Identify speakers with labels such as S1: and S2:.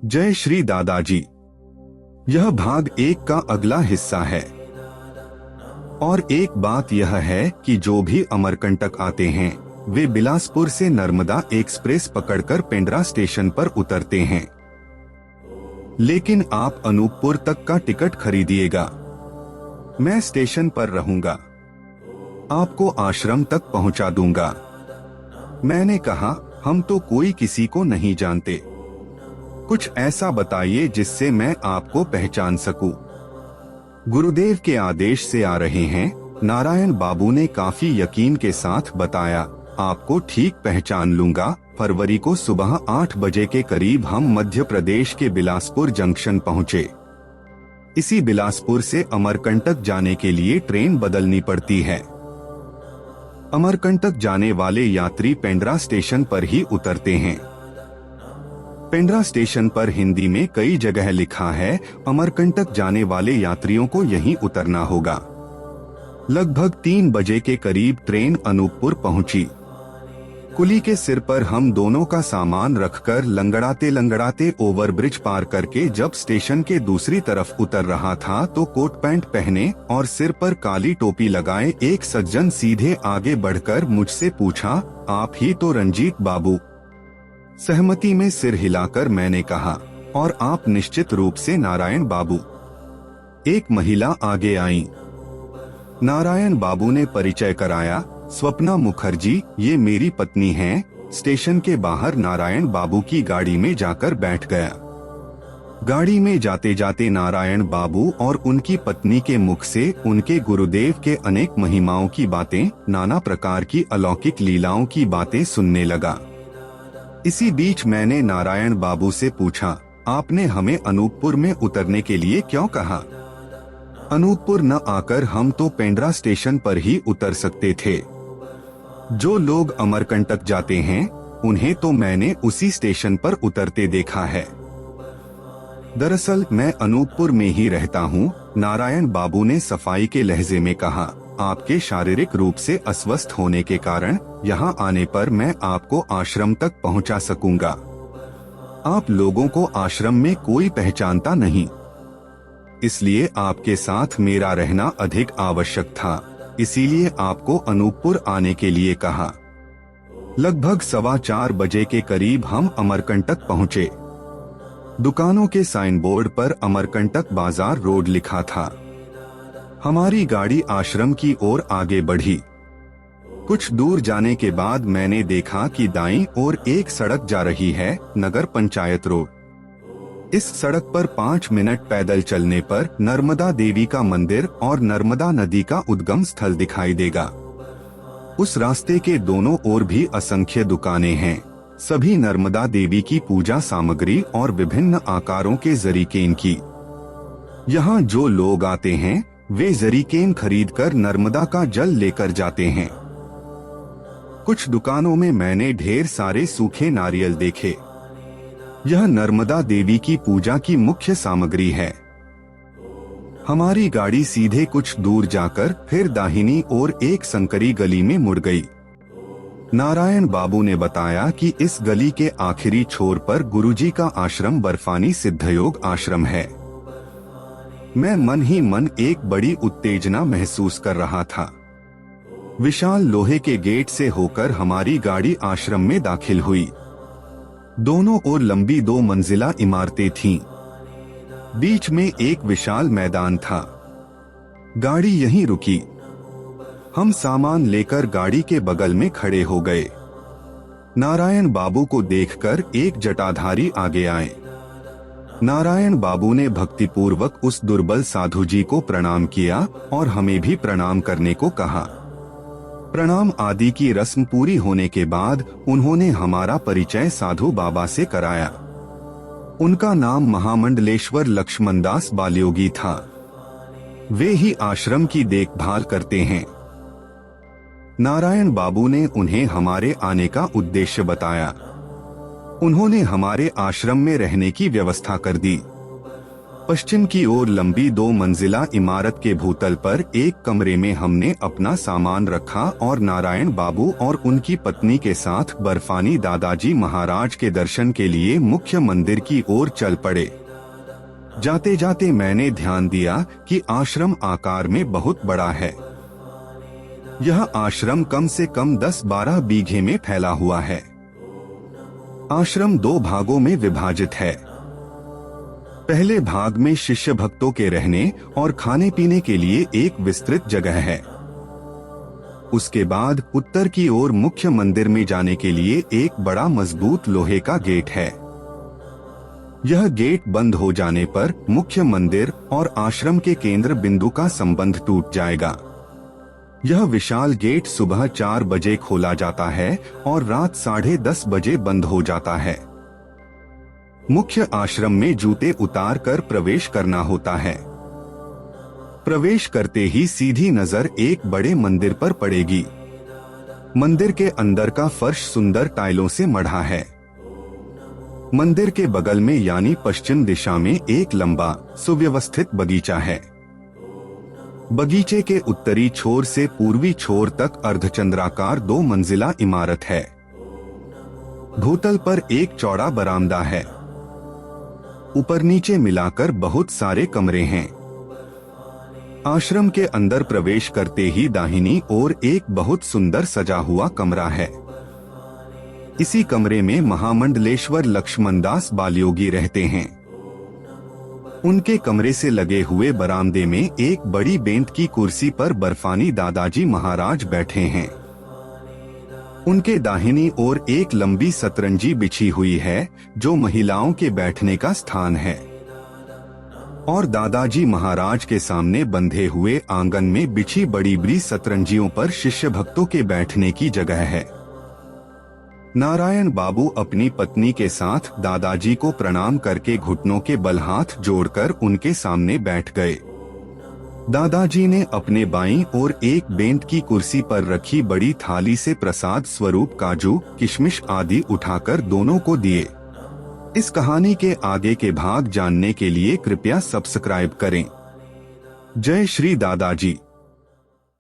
S1: जय श्री दादाजी। यह भाग 1 का अगला हिस्सा है। और एक बात यह है कि जो भी अमरकंटक आते हैं वे बिलासपुर से नर्मदा एक्सप्रेस पकड़कर पेंड्रा स्टेशन पर उतरते हैं, लेकिन आप अनूपपुर तक का टिकट खरीदिएगा। मैं स्टेशन पर रहूंगा, आपको आश्रम तक पहुंचा दूंगा। मैंने कहा, हम तो कोई किसी को नहीं जानते, कुछ ऐसा बताइए जिससे मैं आपको पहचान सकूं। गुरुदेव के आदेश से आ रहे हैं, नारायण बाबू ने काफी यकीन के साथ बताया। आपको ठीक पहचान लूंगा। फरवरी को सुबह 8 बजे के करीब हम मध्य प्रदेश के बिलासपुर जंक्शन पहुंचे। इसी बिलासपुर से अमरकंटक जाने के लिए ट्रेन बदलनी पड़ती है। अमरकंटक जाने वाले यात्री पेंड्रा स्टेशन पर ही उतरते हैं। पेंड्रा स्टेशन पर हिंदी में कई जगह लिखा है, अमरकंटक जाने वाले यात्रियों को यहीं उतरना होगा। लगभग 3 बजे के करीब ट्रेन अनूपपुर पहुंची। कुली के सिर पर हम दोनों का सामान रखकर लंगड़ाते लंगड़ाते ओवरब्रिज पार करके जब स्टेशन के दूसरी तरफ उतर रहा था तो कोट पैंट पहने और सिर पर काली टोपी लगाए एक सज्जन सीधे आगे बढ़कर मुझसे पूछा, आप ही तो रंजीत बाबू? सहमति में सिर हिलाकर मैंने कहा, और आप निश्चित रूप से नारायण बाबू। एक महिला आगे आई। नारायण बाबू ने परिचय कराया, स्वप्ना मुखर्जी, ये मेरी पत्नी हैं। स्टेशन के बाहर नारायण बाबू की गाड़ी में जाकर बैठ गया। गाड़ी में जाते जाते नारायण बाबू और उनकी पत्नी के मुख से उनके गुरुदेव के अनेक महिमाओं की बातें, नाना प्रकार की अलौकिक लीलाओं की बातें सुनने लगा। इसी बीच मैंने नारायण बाबू से पूछा, आपने हमें अनूपपुर में उतरने के लिए क्यों कहा? अनूपपुर न आकर हम तो पेंड्रा स्टेशन पर ही उतर सकते थे। जो लोग अमरकंटक जाते हैं उन्हें तो मैंने उसी स्टेशन पर उतरते देखा है। दरअसल मैं अनूपपुर में ही रहता हूँ, नारायण बाबू ने सफाई के लहजे में कहा। आपके शारीरिक रूप से अस्वस्थ होने के कारण यहाँ आने पर मैं आपको आश्रम तक पहुँचा सकूंगा। आप लोगों को आश्रम में कोई पहचानता नहीं, इसलिए आपके साथ मेरा रहना अधिक आवश्यक था। इसीलिए आपको अनूपपुर आने के लिए कहा। लगभग 4:15 बजे के करीब हम अमरकंटक पहुँचे। दुकानों के साइन बोर्ड पर अमरकंटक बाजार रोड लिखा था। हमारी गाड़ी आश्रम की ओर आगे बढ़ी। कुछ दूर जाने के बाद मैंने देखा कि दाईं ओर एक सड़क जा रही है, नगर पंचायत रोड। इस सड़क पर 5 मिनट पैदल चलने पर नर्मदा देवी का मंदिर और नर्मदा नदी का उद्गम स्थल दिखाई देगा। उस रास्ते के दोनों ओर भी असंख्य दुकानें हैं, सभी नर्मदा देवी की पूजा सामग्री और विभिन्न आकारों के जरीकेन की। यहाँ जो लोग आते हैं वे जरीकेन खरीदकर नर्मदा का जल लेकर जाते हैं। कुछ दुकानों में मैंने ढेर सारे सूखे नारियल देखे। यह नर्मदा देवी की पूजा की मुख्य सामग्री है। हमारी गाड़ी सीधे कुछ दूर जाकर फिर दाहिनी ओर एक संकरी गली में मुड़ गई। नारायण बाबू ने बताया कि इस गली के आखिरी छोर पर गुरुजी का आश्रम बर्फानी सिद्धयोग आश्रम है। मैं मन ही मन एक बड़ी उत्तेजना महसूस कर रहा था। विशाल लोहे के गेट से होकर हमारी गाड़ी आश्रम में दाखिल हुई। दोनों ओर लंबी 2 मंजिला इमारतें थीं। बीच में एक विशाल मैदान था। गाड़ी यहीं रुकी। हम सामान लेकर गाड़ी के बगल में खड़े हो गए। नारायण बाबू को देखकर एक जटाधारी आगे आए। नारायण बाबू ने भक्तिपूर्वक उस दुर्बल साधु जी को प्रणाम किया और हमें भी प्रणाम करने को कहा। प्रणाम आदि की रस्म पूरी होने के बाद उन्होंने हमारा परिचय साधु बाबा से कराया। उनका नाम महामंडलेश्वर लक्ष्मणदास बालयोगी था। वे ही आश्रम की देखभाल करते हैं। नारायण बाबू ने उन्हें हमारे आने का उद्देश्य बताया। उन्होंने हमारे आश्रम में रहने की व्यवस्था कर दी। पश्चिम की ओर लंबी 2 मंजिला इमारत के भूतल पर एक कमरे में हमने अपना सामान रखा और नारायण बाबू और उनकी पत्नी के साथ बर्फानी दादाजी महाराज के दर्शन के लिए मुख्य मंदिर की ओर चल पड़े। जाते जाते मैंने ध्यान दिया कि आश्रम आकार में बहुत बड़ा है। यह आश्रम कम से कम 10-12 बीघे में फैला हुआ है। आश्रम 2 भागों में विभाजित है। पहले भाग में शिष्य भक्तों के रहने और खाने पीने के लिए एक विस्तृत जगह है। उसके बाद उत्तर की ओर मुख्य मंदिर में जाने के लिए एक बड़ा मजबूत लोहे का गेट है। यह गेट बंद हो जाने पर मुख्य मंदिर और आश्रम के केंद्र बिंदु का संबंध टूट जाएगा। यह विशाल गेट सुबह 4 बजे खोला जाता है और रात 10:30 बजे बंद हो जाता है। मुख्य आश्रम में जूते उतार कर प्रवेश करना होता है। प्रवेश करते ही सीधी नजर एक बड़े मंदिर पर पड़ेगी। मंदिर के अंदर का फर्श सुंदर टाइलों से मढ़ा है। मंदिर के बगल में यानी पश्चिम दिशा में एक लंबा सुव्यवस्थित बगीचा है। बगीचे के उत्तरी छोर से पूर्वी छोर तक अर्धचंद्राकार 2 मंजिला इमारत है। भूतल पर एक चौड़ा बरामदा है। ऊपर नीचे मिलाकर बहुत सारे कमरे हैं। आश्रम के अंदर प्रवेश करते ही दाहिनी ओर एक बहुत सुंदर सजा हुआ कमरा है। इसी कमरे में महामंडलेश्वर लक्ष्मणदास बालयोगी रहते हैं। उनके कमरे से लगे हुए बरामदे में एक बड़ी बेंत की कुर्सी पर बर्फानी दादाजी महाराज बैठे हैं। उनके दाहिनी ओर एक लंबी सतरंजी बिछी हुई है जो महिलाओं के बैठने का स्थान है और दादाजी महाराज के सामने बंधे हुए आंगन में बिछी बड़ी सतरंजियों पर शिष्य भक्तों के बैठने की जगह है। नारायण बाबू अपनी पत्नी के साथ दादाजी को प्रणाम करके घुटनों के बल हाथ जोड़कर उनके सामने बैठ गए। दादाजी ने अपने बाईं ओर एक बेंत की कुर्सी पर रखी बड़ी थाली से प्रसाद स्वरूप काजू, किशमिश आदि उठाकर दोनों को दिए। इस कहानी के आगे के भाग जानने के लिए कृपया सब्सक्राइब करें। जय श्री दादाजी।